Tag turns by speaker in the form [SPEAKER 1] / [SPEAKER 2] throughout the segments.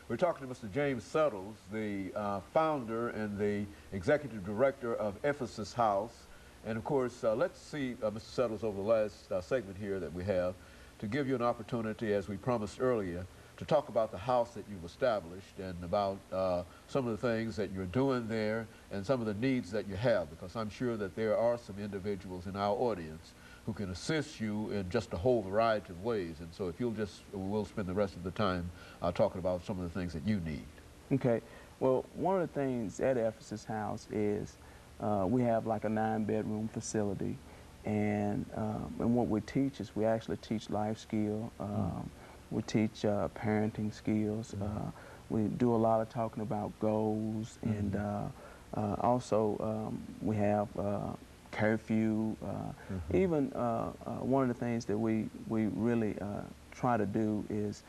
[SPEAKER 1] We're talking to Mr. JSettles, the founder and the executive director of Aphesis House. And of course, let's see Mr. Settles over the last segment here that we have to give you an opportunity, as we promised earlier, to talk about the house that you've established and about some of the things that you're doing there and some of the needs that you have, because I'm sure that there are some individuals in our audience who can assist you in just a whole variety of ways. And so if you'll just, we'll spend the rest of the time talking about some of the things that you need.
[SPEAKER 2] Okay. Well, one of the things at Aphesis House is we have like a 9-bedroom facility, and what we teach is we actually teach life skill. We teach parenting skills. We do a lot of talking about goals, and also we have curfew. Even one of the things that we really try to do is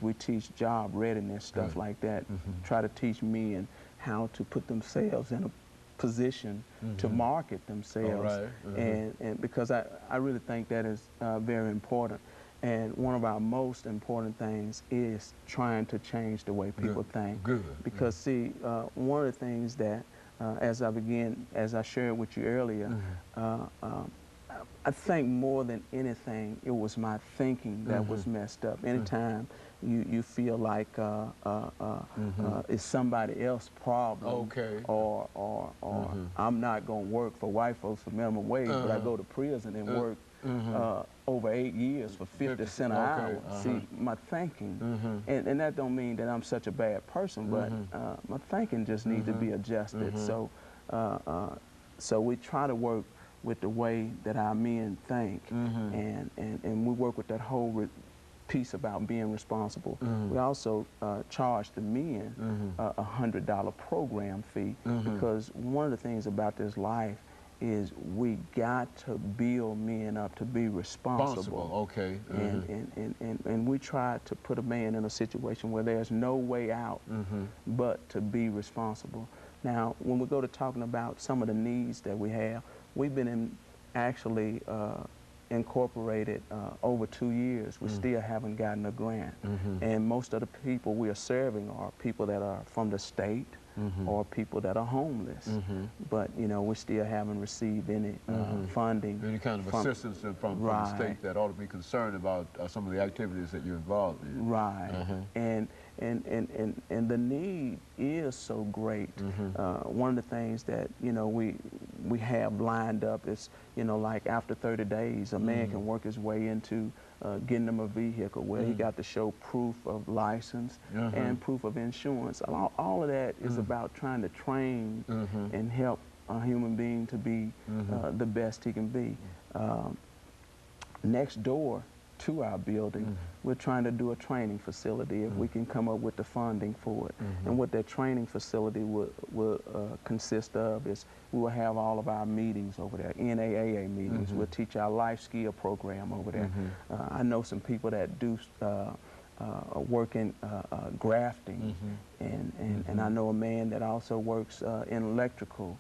[SPEAKER 2] we teach job readiness, stuff like that. Try to teach men how to put themselves in a position to market themselves, and because I really think that is very important. And one of our most important things is trying to change the way people think. Because see, one of the things that as I shared with you earlier, I think more than anything, it was my thinking that was messed up. Anytime you feel like it's somebody else's problem, or I'm not going to work for white folks for minimum wage, but I go to prison and work over 8 years for 50 cents an hour. See, my thinking, and that don't mean that I'm such a bad person, but my thinking just needs to be adjusted. So we try to work with the way that our men think, and we work with that whole piece about being responsible. We also charge the men a $100 program fee, because one of the things about this life is we got to build men up to be responsible. And we try to put a man in a situation where there's no way out but to be responsible. Now, when we go to talking about some of the needs that we have, we've been actually incorporated over 2 years. We still haven't gotten a grant. And most of the people we are serving are people that are from the state, or people that are homeless. But, you know, we still haven't received any funding.
[SPEAKER 1] Any kind of assistance from the state that ought to be concerned about some of the activities that you're involved in. And the need is so great. One of the things that, you know, we have lined up is, you know, like after 30 days, a man can work his way into getting them a vehicle where he got to show proof of license and proof of insurance. All of that is about trying to train and help a human being to be the best he can be. Next door to our building, we're trying to do a training facility if we can come up with the funding for it. And what that training facility will consist of is we will have all of our meetings over there, NAAA meetings. We'll teach our life skill program over there. I know some people that do work in grafting, and I know a man that also works in electrical.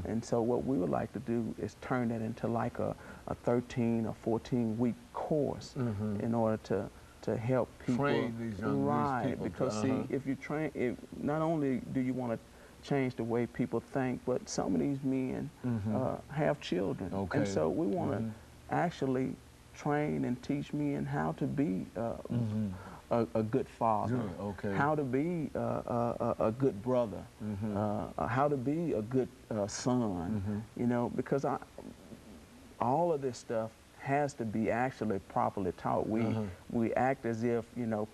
[SPEAKER 1] And so what we would like to do is turn that into like a 13 or 14-week course in order to help people. Train these young people.
[SPEAKER 2] Because see, if you train, not only do you want to change the way people think, but some of these men have children. And so we want to actually train and teach men how to be a good father, how to be a good brother, how to be a good son, you know, because all of this stuff has to be actually properly taught. We act as if, you know,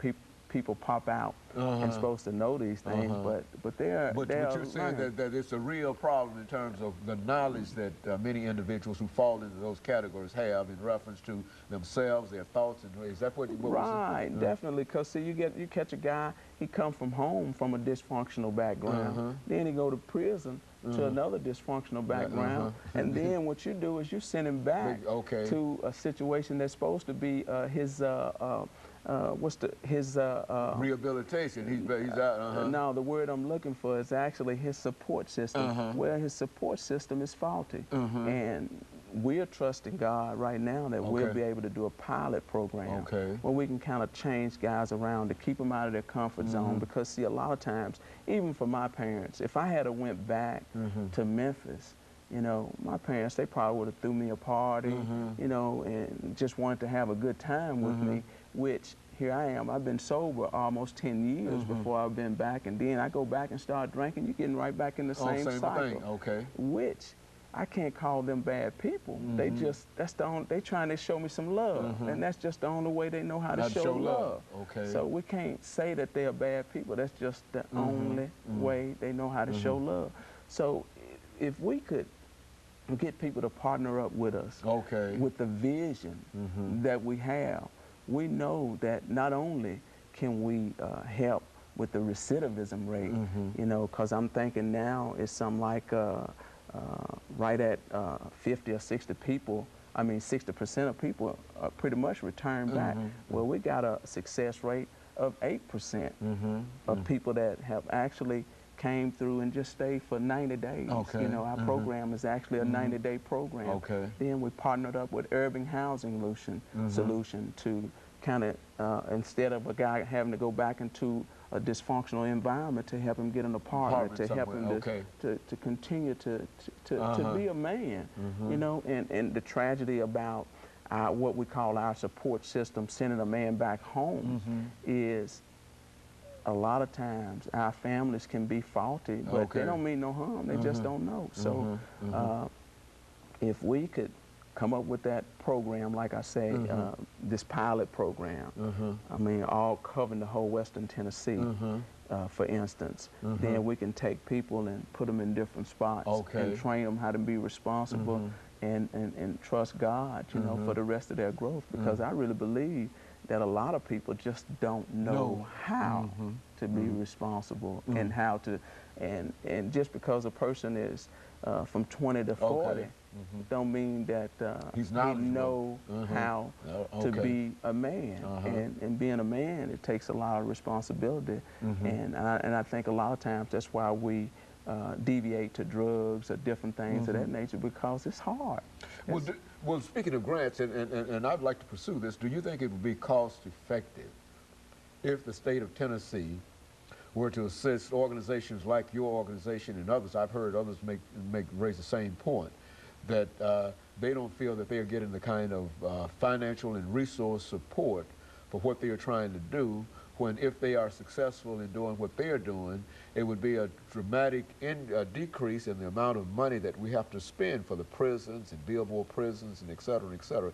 [SPEAKER 2] people pop out and supposed to know these things, but they're
[SPEAKER 1] you're saying that it's a real problem in terms of the knowledge that many individuals who fall into those categories have in reference to themselves, their thoughts, and is that what
[SPEAKER 2] definitely, because see, you catch a guy, he come from home from a dysfunctional background, then he go to prison to another dysfunctional background, and then what you do is you send him back to a situation that's supposed to be his
[SPEAKER 1] rehabilitation. He's out.
[SPEAKER 2] No, the word I'm looking for is actually his support system. Well, his support system is faulty, and
[SPEAKER 1] we're trusting God right now that we'll be able to do a pilot program where we can kind of change guys around to keep them out of their comfort zone. Because see, a lot of times, even for my parents, if I had went back to Memphis, you know, my parents, they probably would have threw me a party, you know, and just wanted to have a good time with me, which here I am. I've been sober almost 10 years before I've been back, and then I go back and start drinking. You're getting right back in the same cycle. Which I can't call them bad people. They just, they trying to show me some love, and that's just the only way they know how to show love. So we can't say that they are bad people. That's just the only way they know how to show love. So if we could get people to partner up with us with the vision that we have, we know that not only can we help with the recidivism rate, you know, because I'm thinking now it's something like right at 50 or 60 people, I mean 60% of people pretty much return back. Well, we got a success rate of 8% of people that have actually came through and just stayed for 90 days. You know, our program is actually a 90-day program. Then we partnered up with Urban Housing Solution to kind of, instead of a guy having to go back into a dysfunctional environment, to help him get an apartment, to help him to continue to be a man. You know, and the tragedy about what we call our support system, sending a man back home, is a lot of times our families can be faulty, but they don't mean no harm. They just don't know. So if we could come up with that program, like I say, this pilot program, I mean, all covering the whole Western Tennessee, for instance, then we can take people and put them in different spots and train them how to be responsible and trust God, you know, for the rest of their growth. Because I really believe that a lot of people just don't know how to be responsible and how to, and just because a person is from 20 to 40, don't mean that he know how to be a man. And being a man, it takes a lot of responsibility. And I think a lot of times that's why we deviate to drugs or different things of that nature, because it's hard.
[SPEAKER 3] Well, speaking of grants, and I'd like to pursue this, do you think it would be cost effective if the state of Tennessee were to assist organizations like your organization and others? I've heard others raise the same point, that they don't feel that they're getting the kind of financial and resource support for what they are trying to do, when if they are successful in doing what they're doing, it would be a dramatic decrease in the amount of money that we have to spend for the prisons and build more prisons and et cetera, and et cetera.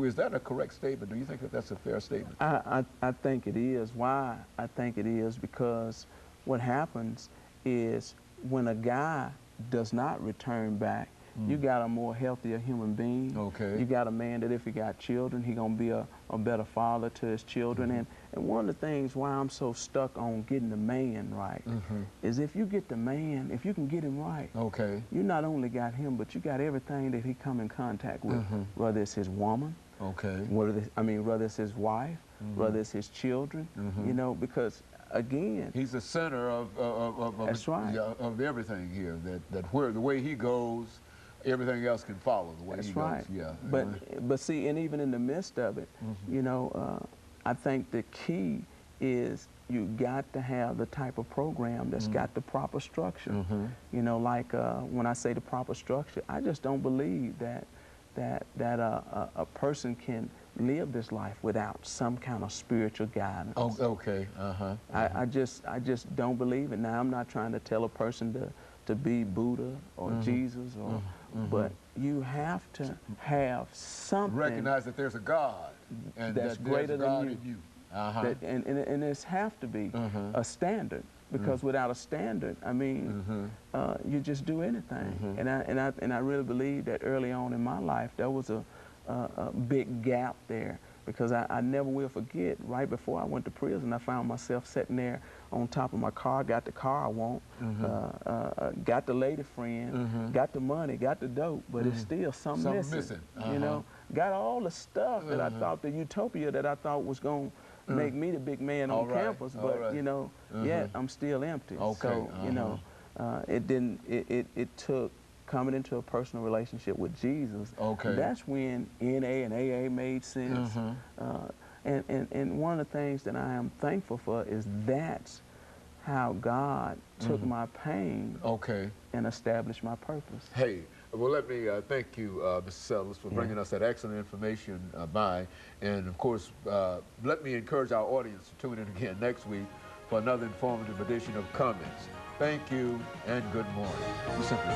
[SPEAKER 3] Is that a correct statement? Do you think that that's a fair statement?
[SPEAKER 1] I think it is. Why I think it is because what happens is when a guy does not return back, you got a more healthier human being. You got a man that if he got children, he gonna be a better father to his children. And one of the things why I'm so stuck on getting the man right is if you get the man, if you can get him right, you not only got him, but you got everything that he come in contact with, whether it's his woman, whether it's his wife, whether it's his children, you know, because again,
[SPEAKER 3] he's the center of
[SPEAKER 1] that's right.
[SPEAKER 3] Of everything here. That where the way he goes, everything else can follow the way
[SPEAKER 1] that's
[SPEAKER 3] he
[SPEAKER 1] right.
[SPEAKER 3] goes.
[SPEAKER 1] But see, and even in the midst of it, you know, I think the key is you got to have the type of program that's got the proper structure. You know, like when I say the proper structure, I just don't believe that a person can live this life without some kind of spiritual guidance. I just don't believe it. Now, I'm not trying to tell a person to be Buddha or Jesus, or but you have to have something.
[SPEAKER 3] Recognize that there's a God, and
[SPEAKER 1] that's
[SPEAKER 3] that
[SPEAKER 1] greater
[SPEAKER 3] God
[SPEAKER 1] than
[SPEAKER 3] you.
[SPEAKER 1] And this have to be a standard, because without a standard, I mean, you just do anything. And I really believe that early on in my life there was a big gap there, because I never will forget, right before I went to prison, I found myself sitting there on top of my car, got the car I want, got the lady friend, got the money, got the dope, but it's still something missing. You know, got all the stuff that I thought, the utopia that I thought was going to make me the big man on campus, but you know, yet I'm still empty. So, you know, it took
[SPEAKER 2] coming into a personal relationship with Jesus,
[SPEAKER 3] Okay.
[SPEAKER 2] that's when NA and AA made sense. And one of the things that I am thankful for is that's how God took my pain
[SPEAKER 3] Okay.
[SPEAKER 2] and established my purpose.
[SPEAKER 3] Hey, well, let me thank you, Mr. Settles, for bringing us that excellent information by. And, of course, let me encourage our audience to tune in again next week for another informative edition of Comments. Thank you and good morning. We simply